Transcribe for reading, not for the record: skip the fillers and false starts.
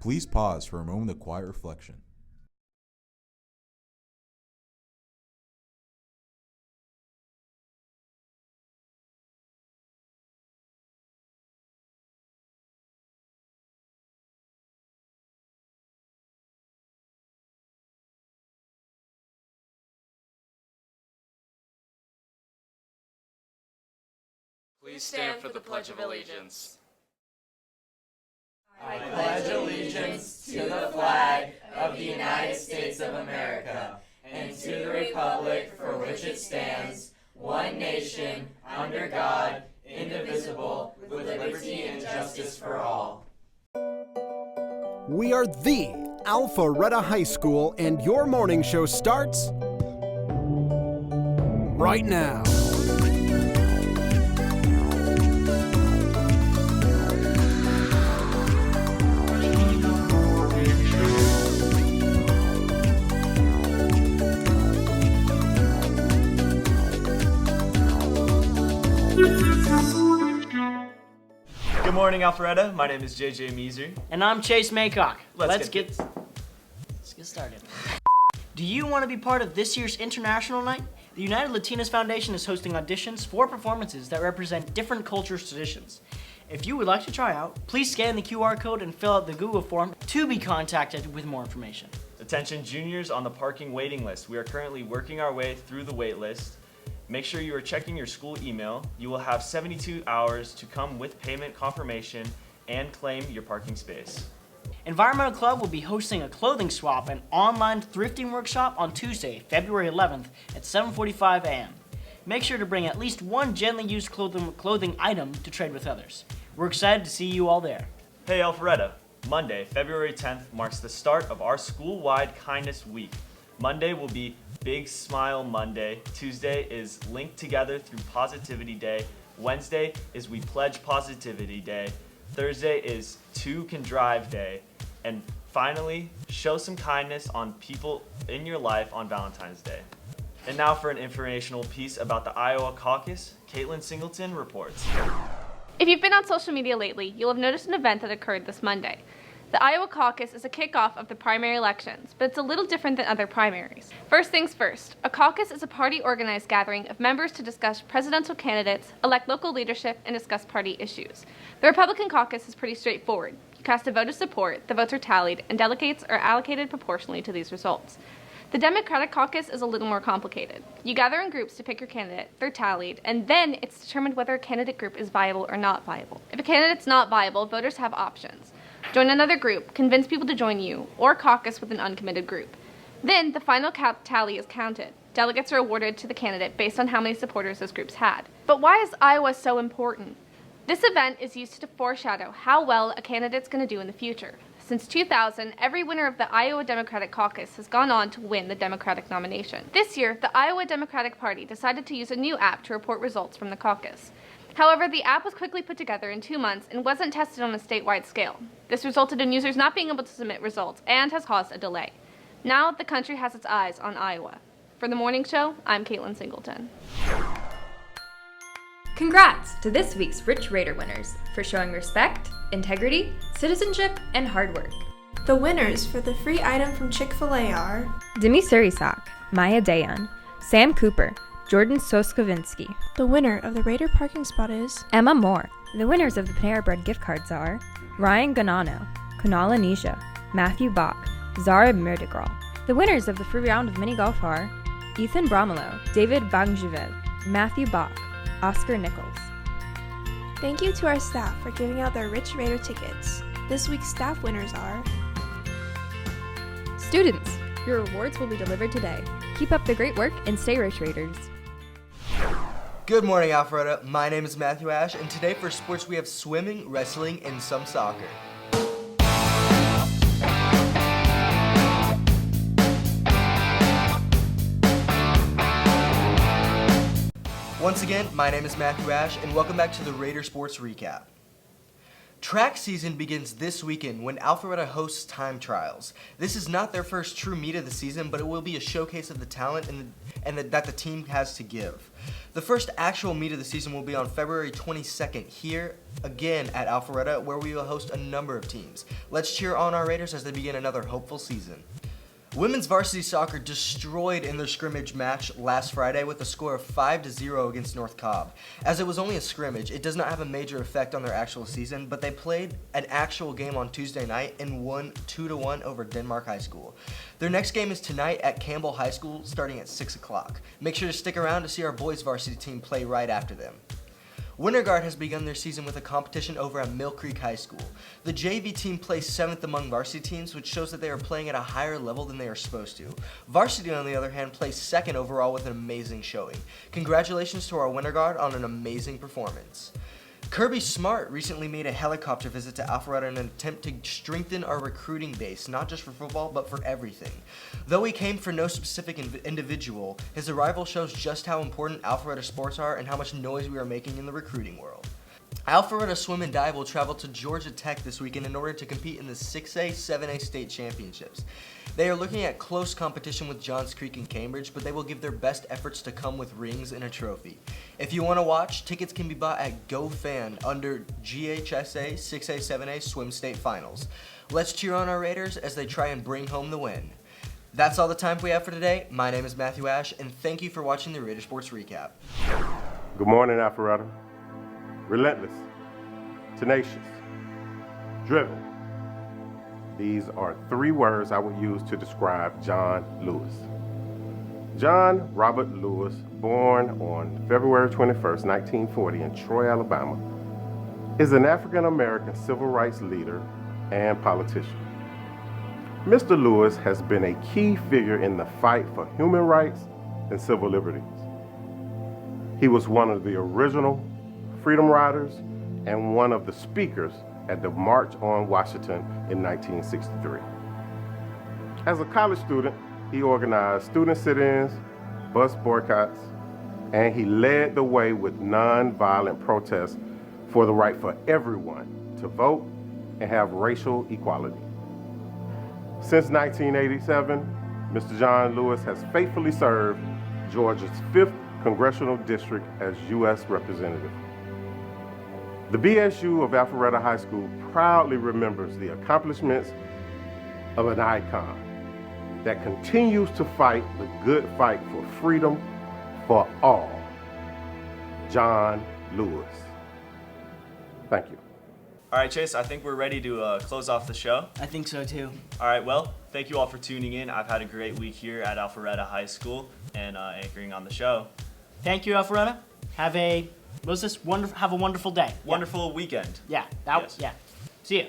Please pause for a moment of quiet reflection. Please stand for the Pledge of Allegiance. I pledge allegiance to the flag of the United States of America and to the republic for which it stands, one nation, under God, indivisible, with liberty and justice for all. We are the Alpharetta High School, and your morning show starts right now. Good morning, Alpharetta. My name is JJ Meeser. And I'm Chase Maycock. Let's get started. Do you want to be part of this year's International Night? The United Latinas Foundation is hosting auditions for performances that represent different cultures' traditions. If you would like to try out, please scan the QR code and fill out the Google form to be contacted with more information. Attention juniors on the parking waiting list. We are currently working our way through the wait list. Make sure you are checking your school email. You will have 72 hours to come with payment confirmation and claim your parking space. Environmental Club will be hosting a clothing swap and online thrifting workshop on Tuesday, February 11th at 7:45 a.m. Make sure to bring at least one gently used clothing item to trade with others. We're excited to see you all there. Hey Alpharetta, Monday, February 10th marks the start of our school-wide kindness week. Monday will be Big Smile Monday. Tuesday is Linked Together Through Positivity Day. Wednesday is We Pledge Positivity Day. Thursday is Two Can Drive Day. And finally, show some kindness on people in your life on Valentine's Day. And now for an informational piece about the Iowa Caucus, Caitlin Singleton reports. If you've been on social media lately, you'll have noticed an event that occurred this Monday. The Iowa Caucus is a kickoff of the primary elections, but it's a little different than other primaries. First things first, a caucus is a party-organized gathering of members to discuss presidential candidates, elect local leadership, and discuss party issues. The Republican caucus is pretty straightforward. You cast a vote of support, the votes are tallied, and delegates are allocated proportionally to these results. The Democratic caucus is a little more complicated. You gather in groups to pick your candidate, they're tallied, and then it's determined whether a candidate group is viable or not viable. If a candidate's not viable, voters have options. Join another group, convince people to join you, or caucus with an uncommitted group. Then, the final tally is counted. Delegates are awarded to the candidate based on how many supporters those groups had. But why is Iowa so important? This event is used to foreshadow how well a candidate's going to do in the future. Since 2000, every winner of the Iowa Democratic Caucus has gone on to win the Democratic nomination. This year, the Iowa Democratic Party decided to use a new app to report results from the caucus. However, the app was quickly put together in 2 months and wasn't tested on a statewide scale. This resulted in users not being able to submit results and has caused a delay. Now, the country has its eyes on Iowa. For the morning show, I'm Caitlin Singleton. Congrats to this week's Rich Raider winners for showing respect, integrity, citizenship, and hard work. The winners for the free item from Chick-fil-A are Demi Surisak, Maya Dayan, Sam Cooper, Jordan Soskovinsky. The winner of the Raider parking spot is Emma Moore. The winners of the Panera Bread gift cards are Ryan Ganano, Kunal Anisha, Matthew Bach, Zara Mirdigral. The winners of the free round of mini golf are Ethan Bromelo, David Bangjivel, Matthew Bach, Oscar Nichols. Thank you to our staff for giving out their Rich Raider tickets. This week's staff winners are Students, your rewards will be delivered today. Keep up the great work and stay Rich Raiders. Good morning, Alpharetta. My name is Matthew Ash, and today for sports we have swimming, wrestling, and some soccer. Once again, my name is Matthew Ash, and welcome back to the Raider Sports Recap. Track season begins this weekend when Alpharetta hosts time trials. This is not their first true meet of the season, but it will be a showcase of the talent that the team has to give. The first actual meet of the season will be on February 22nd here again at Alpharetta, where we will host a number of teams. Let's cheer on our Raiders as they begin another hopeful season. Women's varsity soccer destroyed in their scrimmage match last Friday with a score of 5-0 against North Cobb. As it was only a scrimmage, it does not have a major effect on their actual season, but they played an actual game on Tuesday night and won 2-1 over Denmark High School. Their next game is tonight at Campbell High School starting at 6 o'clock. Make sure to stick around to see our boys varsity team play right after them. Winter Guard has begun their season with a competition over at Mill Creek High School. The JV team placed 7th among varsity teams, which shows that they are playing at a higher level than they are supposed to. Varsity, on the other hand, placed 2nd overall with an amazing showing. Congratulations to our Winter Guard on an amazing performance. Kirby Smart recently made a helicopter visit to Alpharetta in an attempt to strengthen our recruiting base, not just for football, but for everything. Though he came for no specific individual, his arrival shows just how important Alpharetta sports are and how much noise we are making in the recruiting world. Alpharetta Swim and Dive will travel to Georgia Tech this weekend in order to compete in the 6A, 7A state championships. They are looking at close competition with Johns Creek and Cambridge, but they will give their best efforts to come with rings and a trophy. If you want to watch, tickets can be bought at GoFan under GHSA 6A, 7A Swim State Finals. Let's cheer on our Raiders as they try and bring home the win. That's all the time we have for today. My name is Matthew Ash, and thank you for watching the Raider Sports Recap. Good morning, Alpharetta. Relentless, tenacious, driven. These are 3 words I would use to describe John Lewis. John Robert Lewis, born on February 21st, 1940 in Troy, Alabama, is an African-American civil rights leader and politician. Mr. Lewis has been a key figure in the fight for human rights and civil liberties. He was one of the original Freedom Riders and one of the speakers at the March on Washington in 1963. As a college student, he organized student sit-ins, bus boycotts, and he led the way with nonviolent protests for the right for everyone to vote and have racial equality. Since 1987, Mr. John Lewis has faithfully served Georgia's 5th Congressional District as U.S. Representative. The BSU of Alpharetta High School proudly remembers the accomplishments of an icon that continues to fight the good fight for freedom for all, John Lewis. Thank you. All right, Chase, I think we're ready to close off the show. I think so too. All right, well, thank you all for tuning in. I've had a great week here at Alpharetta High School and anchoring on the show. Thank you, Alpharetta. Have a wonderful day. Wonderful weekend. Yeah. Yes. Yeah. See ya.